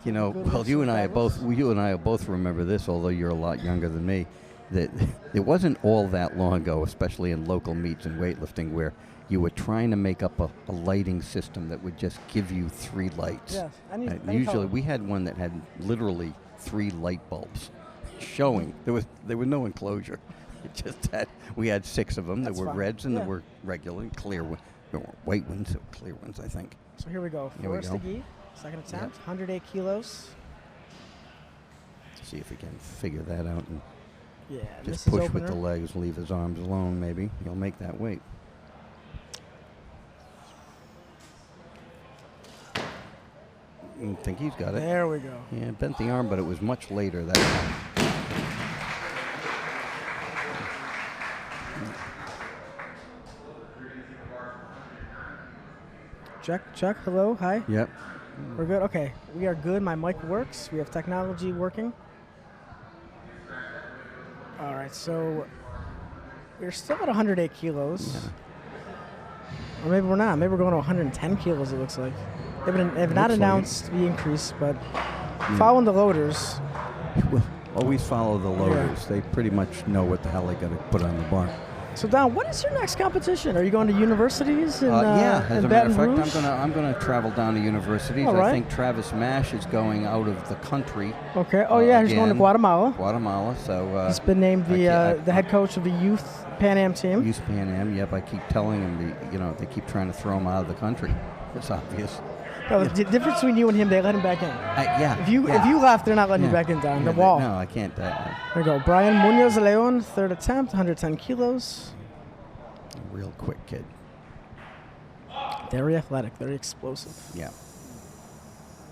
You know, good well, looks you and and I both remember this, although you're a lot younger than me, that it wasn't all that long ago, especially in local meets and weightlifting, where you were trying to make up a lighting system that would just give you 3 lights. Yes. Any Usually, color. we had one that had literally 3 light bulbs showing. There was no enclosure. It just had. We had 6 of them. That's there were fine. reds and Yeah. there were regular and clear ones. There were white ones, there were clear ones, I think. So here we go. Here we Forrest go. McGee, second attempt, 108 kilos. See if we can figure that out and Yeah, just this push is with opener. the legs, leave his arms alone, maybe. He'll make that weight. I think he's got it. There we go. Yeah, bent the arm, but it was much later that time. Chuck, hello, hi. Yep. We're good. Okay, we are good. My mic works. We have technology working. All right, so we're still at 108 kilos. Yeah. Or maybe we're not. Maybe we're going to 110 kilos, it looks like. They have not Looks like announced the increase, but following the loaders. Well, always follow the loaders. They pretty much know what the hell they got to put on the bar. So, Don, what is your next competition? Are you going to universities in Yeah, as in a matter Baton of fact, Rouge? I'm gonna travel down to universities. All right. I think Travis Mash is going out of the country. Okay. Oh, yeah, he's going to again. Guatemala. Guatemala. So He's been named I can't- the head coach of the youth Pan Am team. Youth Pan Am. Yep, I keep telling him they keep trying to throw him out of the country. It's obvious. No, the difference between you and him, they let him back in. Yeah. If you left, they're not letting Yeah. you back in, Don. Yeah, The wall. No, I can't. There we go. Brian Munoz Leon, third attempt, 110 kilos. Real quick kid. Very athletic, very explosive. Yeah.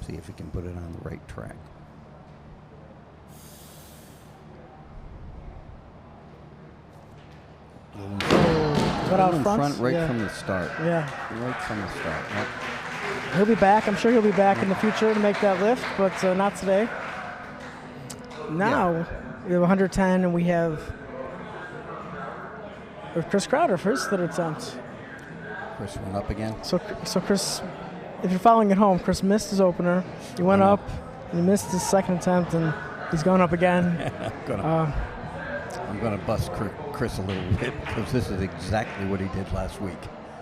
See if he can put it on the right track. Got out in front, right yeah. from the start. Yeah. Right from the start. Yep. He'll be back. I'm sure he'll be back in the future to make that lift, but not today. Now, we have 110, and we have Chris Crowder for his third attempt. Chris went up again. So Chris, if you're following at home, Chris missed his opener. He went up, and he missed his second attempt, and he's going up again. I'm gonna bust Chris a little bit because this is exactly what he did last week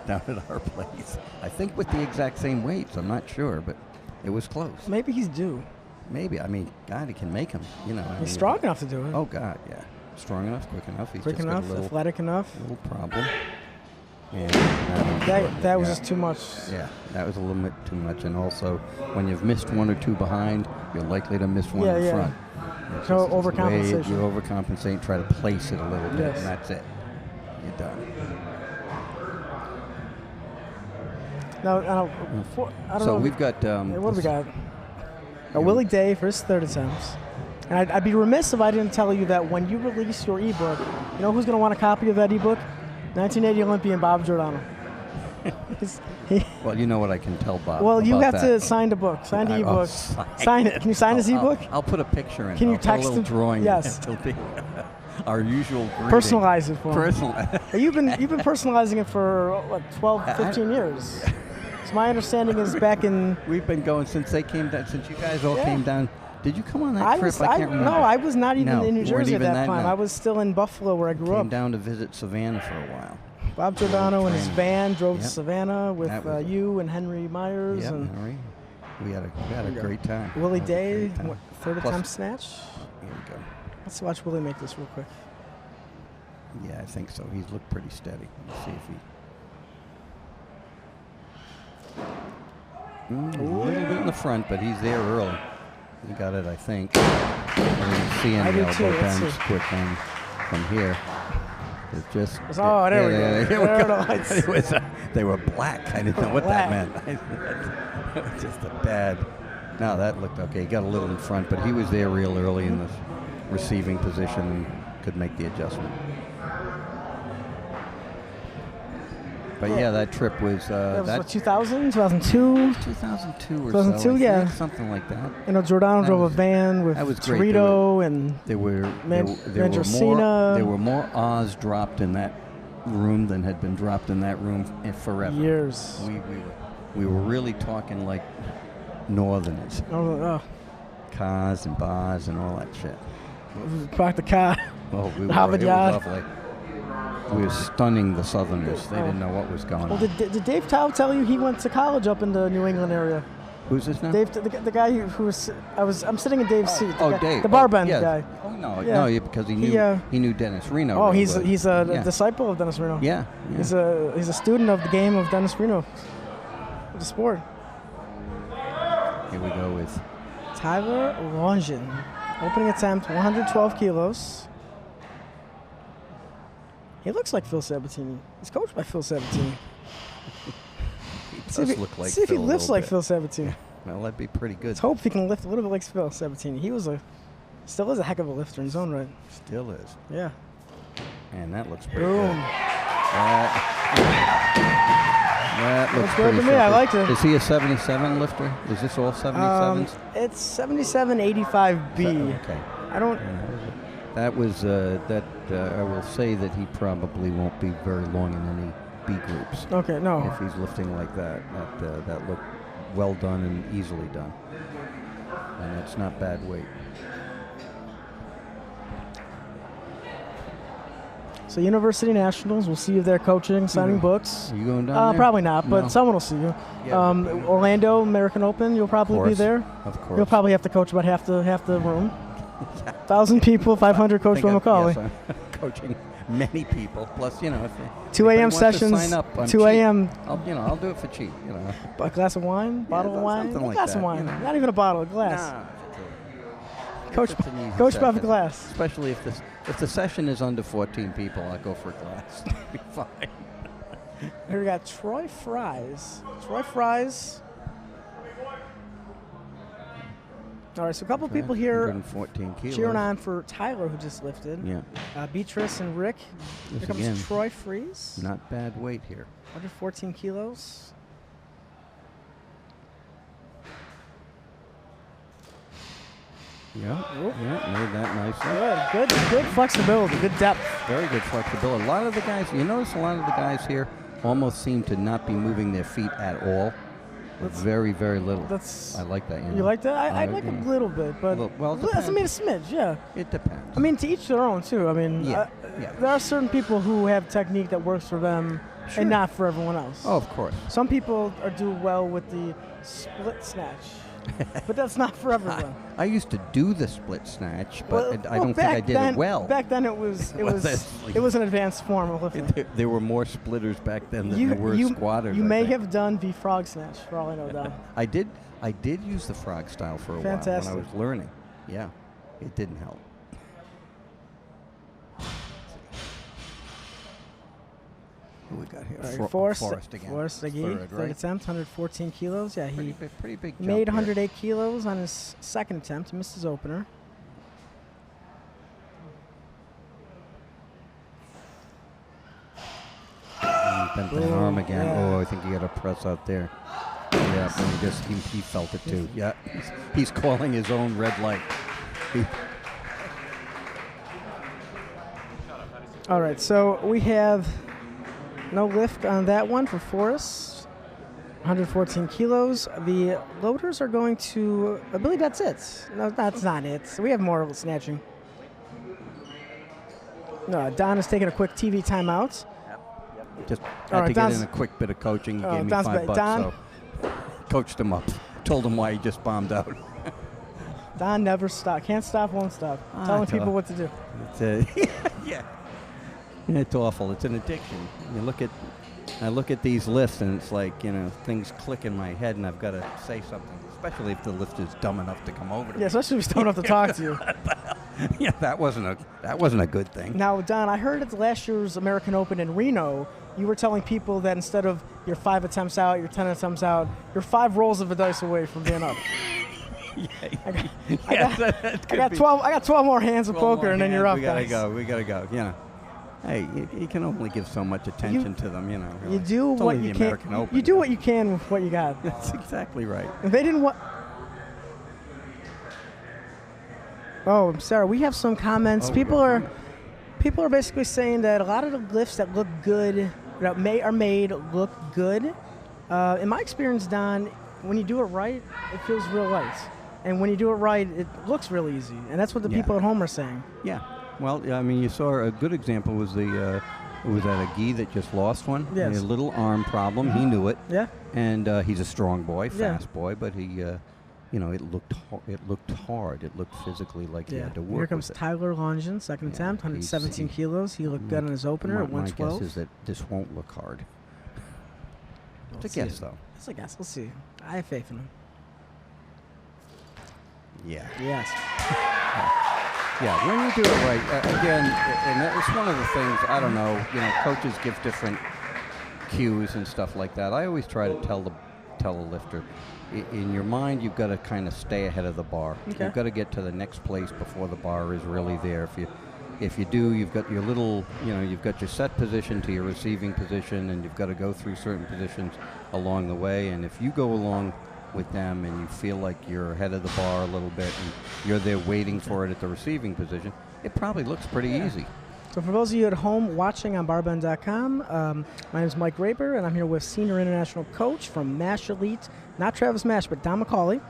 down at our place. I think with the exact same weights. I'm not sure, but it was close. Maybe he's due. Maybe. I mean, God, he can make him. He's strong enough to do it. Oh God, yeah. Strong enough, quick enough. He's Quick just enough, got a little, athletic enough. little problem. And That was just too much. Yeah, that was a little bit too much. And also, when you've missed 1 or 2 behind, you're likely to miss one in front. It's So just- it's the way overcompensation. You overcompensate and try to place it a little bit, Yes. and that's it. You're done. No, I don't know. So we've got. What do we got? Willie Day for his third attempt. And I'd be remiss if I didn't tell you that when you release your ebook, you know who's going to want a copy of that ebook? 1980 Olympian Bob Giordano. Well, you know what I can tell Bob. Well, you about have that. to sign the book. Sign the ebook. Sign it. Can you sign his ebook? I'll put a picture in. Can you I'll put text a little him? drawing? Yes. It'll be our usual greeting. Personalize it for him. Personalize. You've been personalizing it for what, 12, 15 years. So my understanding is back in. We've been going since they came down. Since you guys all Yeah. came down. Did you come on that trip? I can't remember. No, I was not even No, in New you weren't Jersey at even that time. no. I was still in Buffalo where I grew Came up. down to visit Savannah for a while. Bob Giordano and his van drove to Yep. Savannah with That was- you and Henry Myers Yeah, and Henry. We had a great time. Willie That was a Day, great time. third Plus- attempt snatch. Here we go. Let's watch Willie make this real quick. Yeah, I think so. He's looked pretty steady. Let's see if he. A little bit in the front, but he's there early. He got it, I think. I didn't see I any did elbow too, let's bends see. quick one from here. It just. Oh, there we go. Here There we are go. the lights. It was, they were black. I didn't know what that Black. meant. Just a bad. No, that looked okay. He got a little in front, but he was there real early in the receiving position and could make the adjustment. But yeah, that trip was That was what, 2000, 2002? 2002 or 2002, so. I yeah. think, something like that. You know, Giordano That drove was- a van with that was great. Torito and There were Mandrosina. there were more Oz dropped in that room than had been dropped in that room forever. years. We were really talking like Northerners, Oh, cars and bars and all that shit. parked the car. Oh, we were, Harvard it Yard. was lovely. We were stunning the Southerners. They didn't know what was going Well, on. did Dave Tao tell you he went to college up in the New England area? Who's this now? Dave, the guy who was, I'm sitting in Dave's seat. The Oh, guy, Dave. the bar Oh, bend yeah. guy. Oh no, Yeah. no, yeah, because he knew Dennis Reno. Oh, real he's good. a Yeah. disciple of Dennis Reno. Yeah, yeah. He's a student of the game of Dennis Reno, of the sport. Here we go with Tyler Longin, opening attempt, 112 kilos. He looks like Phil Sabatini. He's coached by Phil Sabatini. He does look like see if he Phil a lifts little like bit. Phil Sabatini. Well, that'd be pretty good. Let's hope he can lift a little bit like Phil Sabatini. He was still is a heck of a lifter in his own right. Still is. Yeah. And that looks pretty Boom. good. That looks Looks good pretty to me. I simple. liked it. Is he a 77 lifter? Is this all 77s? It's 7785B. Okay. I don't. That was I will say that he probably won't be very long in any B groups Okay, no. if he's lifting like that. That looked well done and easily done, and that's not bad weight. So University Nationals, we'll see you there coaching, signing books. Are you going down there? Probably not, but No. someone will see you. Yeah. Orlando American Open, you'll probably be course. there. Of course. You'll probably have to coach about half the room. 1,000 people, 500 coach by Macaulay. Yes, I'm coaching many people. Plus, if 2 a.m. anybody wants to sessions. sign up, I'm 2 cheap. a.m. I'll do it for cheap. A glass of wine, bottle of wine, something a like glass of that, wine. Not even a bottle, a glass. Nah, Coach, it's an easy coach by the session. glass. Especially if the session is under 14 people, I'll go for a glass. It'll be fine. Here we got Troy Fries. Troy Fries. All right, so a couple people here 114 kilos. cheering on for Tyler, who just lifted. Yeah, Beatrice and Rick. Here Yes, comes again. Troy Fries. not bad weight here. 114 kilos. Yeah, Oop. yeah, made that nicely. Good flexibility, good depth. Very good flexibility. A lot of the guys, you notice a lot of the guys here almost seem to not be moving their feet at all. Very, very little. That's. I like that. You like that? I like yeah. a little bit, but Well, it I mean a smidge, yeah. It depends. I mean, to each their own, too. I mean, Yeah, yeah. there are certain people who have technique that works for them Sure. and not for everyone else. Oh, of course. Some people do well with the split snatch, but that's not for everyone. I used to do the split snatch, but I don't think back I did then, it well. Back then, it was like- an advanced form of lifting. There were more splitters back then than there were squatters. You I may think. have done the frog snatch, for all I know, Don. I did use the frog style for a while Fantastic. when I was learning. Yeah, it didn't help. Who we got here? All right, Forrest again. Forrest again. Third attempt, 114 kilos. Yeah, he pretty big jump made here. 108 kilos on his second attempt. Missed his opener. Bent the arm again. Yeah. Oh, I think he got a press out there. Yeah, and he felt it too. Yeah, he's calling his own red light. All right, so we have no lift on that one for Forrest. 114 kilos. The loaders are going to, I believe that's it. No, that's not it. We have more snatching. No, Don is taking a quick TV timeout. Just All had right, to get Don's- in a quick bit of coaching. He gave me Don's $5, Don- so coached him up. Told him why he just bombed out. Don never stop. Can't stop, won't stop. Telling people what to do. It's, yeah. It's awful. It's an addiction. I look at these lifts and it's like, things click in my head and I've got to say something, especially if the lift is dumb enough to come over to Yeah, me. especially if he's dumb enough to talk to you. Yeah, that wasn't a good thing. Now, Don, I heard at last year's American Open in Reno, you were telling people that instead of your 5 attempts out, your 10 attempts out, you're 5 rolls of the dice away from being up. I got 12 more hands of poker, and then you're up. We gotta guys. go. We gotta go. Hey, you can only give so much attention to them. Really. You do It's what only you the can. American Open. You do what you can with what you got. That's exactly right. If they didn't want. Oh, Sarah, we have some comments. Oh, People good. are basically saying that a lot of the lifts that look good, that are made look good. In my experience, Don, when you do it right, it feels real light, and when you do it right, it looks real easy, and that's what the people at home are saying. Yeah. Well, I mean, you saw a good example was was that a gi that just lost one. Yes. He had a little arm problem. He knew it. Yeah. And he's a strong boy, Yeah. fast boy, but he, it looked hard. It looked physically like he had to work. Here comes with it. Tyler Longin, second attempt, 117 kilos. He looked good on his opener at My 112. guess is that this won't look hard. It's a guess, though. It's a guess. We'll see. I have faith in him. Yeah. Yes. Yeah, when you do it right, again, and it's one of the things, I don't know, coaches give different cues and stuff like that. I always try to tell the lifter, in your mind, you've got to kind of stay ahead of the bar. Okay. You've got to get to the next place before the bar is really there. If you do, you've got your little, you've got your set position to your receiving position, and you've got to go through certain positions along the way. And if you go along with them and you feel like you're ahead of the bar a little bit and you're there waiting for it at the receiving position, it probably looks pretty easy. So for those of you at home watching on barbend.com, my name is Mike Raper, and I'm here with Senior International Coach from MASH Elite, not Travis Mash, but Don McCauley.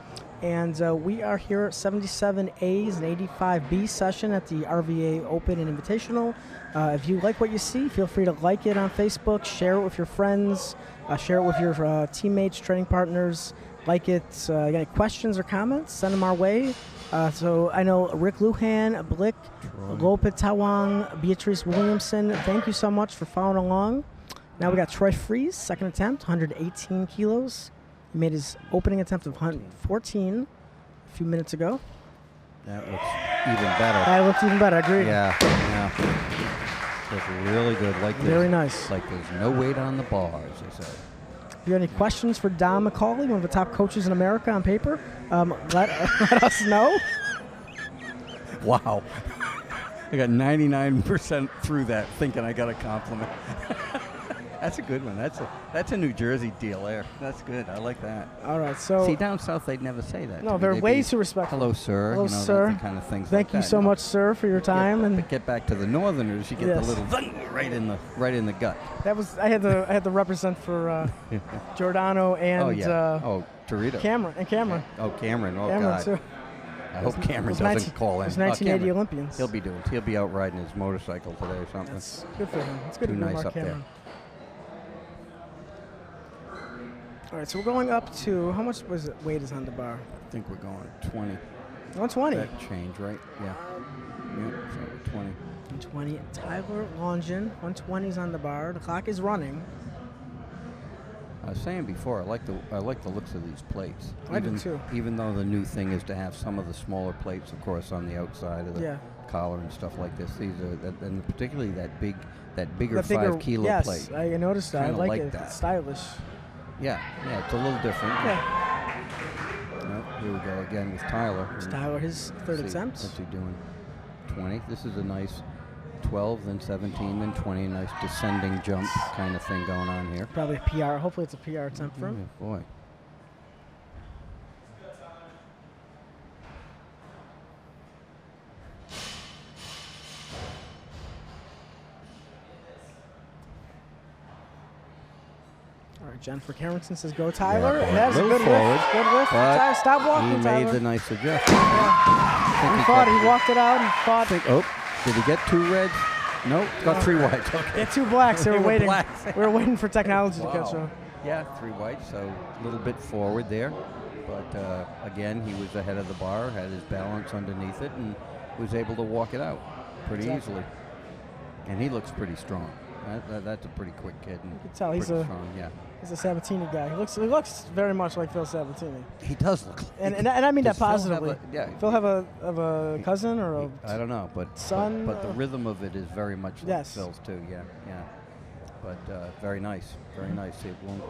And we are here at 77A's and 85B session at the RVA Open and Invitational. If you like what you see, feel free to like it on Facebook, share it with your friends, share it with your teammates, training partners. Like it. You got any questions or comments, send them our way. So I know Rick Lujan, Blick, Lopet Tawang, Beatrice Williamson, thank you so much for following along. Now we got Troy Fries, second attempt, 118 kilos. He made his opening attempt of 114 a few minutes ago. That looks even better. That looked even better, I agree. Yeah. Looks really good. Very nice. Like there's no weight on the bar, as they say. If you have any questions for Don McCauley, one of the top coaches in America on paper, let us know. Wow. I got 99% through that thinking I got a compliment. That's a good one. That's a New Jersey deal there. That's good. I like that. All right, so see, down south they'd never say that. no, they're way too respectful. Hello, sir. Hello, sir. That's the kind of things. Thank like you that, so much, sir, for your time. And but get back to the Northerners, you get the little thing right in the gut. that was I had to represent for Giordano and Torito. Cameron. Cameron. Oh, Cameron God. too. I hope Cameron doesn't call in. It was 1980 Cameron. Olympians. He'll be out riding his motorcycle today or something. That's good for him. It's good Too to be nice Mark up there. Cameron. All right, so we're going up to, how much weight is on the bar? I think we're going 20. 120. That change, right? Yeah. So 20. 120. Tyler Longin, 120 is on the bar. The clock is running. I was saying before, I like the looks of these plates. I do too. Even though the new thing is to have some of the smaller plates, of course, on the outside of the collar and stuff like this. These are, and particularly that big that bigger The 5 kilo yes, plate. I noticed that. I Kinda like like it. that. It's stylish. Yeah, it's a little different. Yeah. Nope, here we go again with Tyler. Tyler, his third See, attempt. What's he doing? 20. This is a nice 12, then 17, then 20. Nice descending jump kind of thing going on here. Probably a PR. Hopefully it's a PR attempt for him. Yeah, boy. All right, Jennifer Carrington says, "Go, Tyler." boy. And that's a Little good forward, lift. Good lift. but Tyler, stop walking, He Tyler. made the nice adjustment. He fought. He walked it out. He fought. Did he get 2 reds? Nope, got 3 whites. Okay. Yeah, 2 blacks. They were They were waiting. blacks. We were waiting for technology to Wow. catch on. Yeah, 3 whites, so a little bit forward there. But again, he was ahead of the bar, had his balance underneath it, and was able to walk it out pretty Exactly. easily. And he looks pretty strong. That's a pretty quick kid. And You can tell he's pretty a strong, yeah. he's a Sabatini guy. He looks very much like Phil Sabatini. He does look. And I mean that Does Phil have positively. yeah. Phil have a cousin or a I don't know, but son, but the rhythm of it is very much like Yes. Phil's too. Yeah. But very nice, very nice. It won't.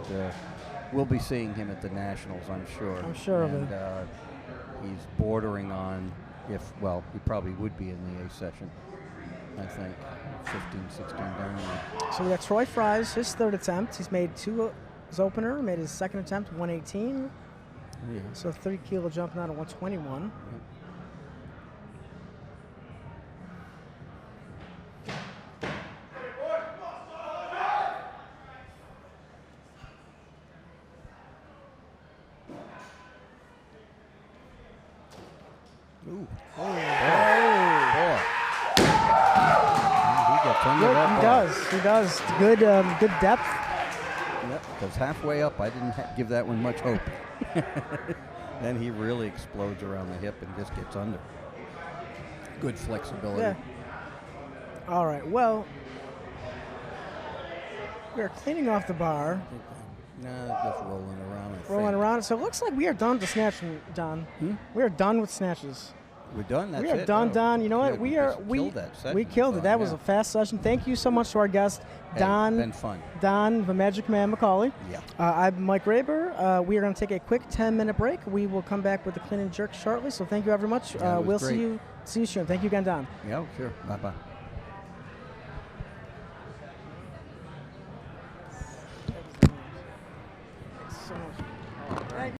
We'll be seeing him at the Nationals, I'm sure. I'm sure of and, it. He's bordering on, he probably would be in the A session. I think 15, 16 down. So we got Troy Fries, his third attempt. He's made 2 his opener, made his second attempt, 118. Yeah. So 30 kilo jump now to 121. Ooh. Oh. Boy. He gets under Good, that he bar. does. He does. Good depth. Yep, because halfway up, I didn't give that one much hope. Then he really explodes around the hip and just gets under. Good flexibility. Yeah. All right. Well, we are cleaning off the bar, Nah, just rolling around. I rolling think. around. So it looks like we are done with snatching, Don. We are done with snatches. We're done. That's We are it? done, Oh, Don. You know what? good. We just are killed that session, we I killed it. thought, That was yeah. a fast session. Thank you so much to our guest, Hey, Don. been fun. Don, the Magic Man McCauley. Yeah. I'm Mike Raber. We are going to take a quick 10-minute break. We will come back with the clean and jerk shortly. So thank you very much. Yeah, it was We'll great. see you soon. Thank you again, Don. Yeah, sure. Bye bye.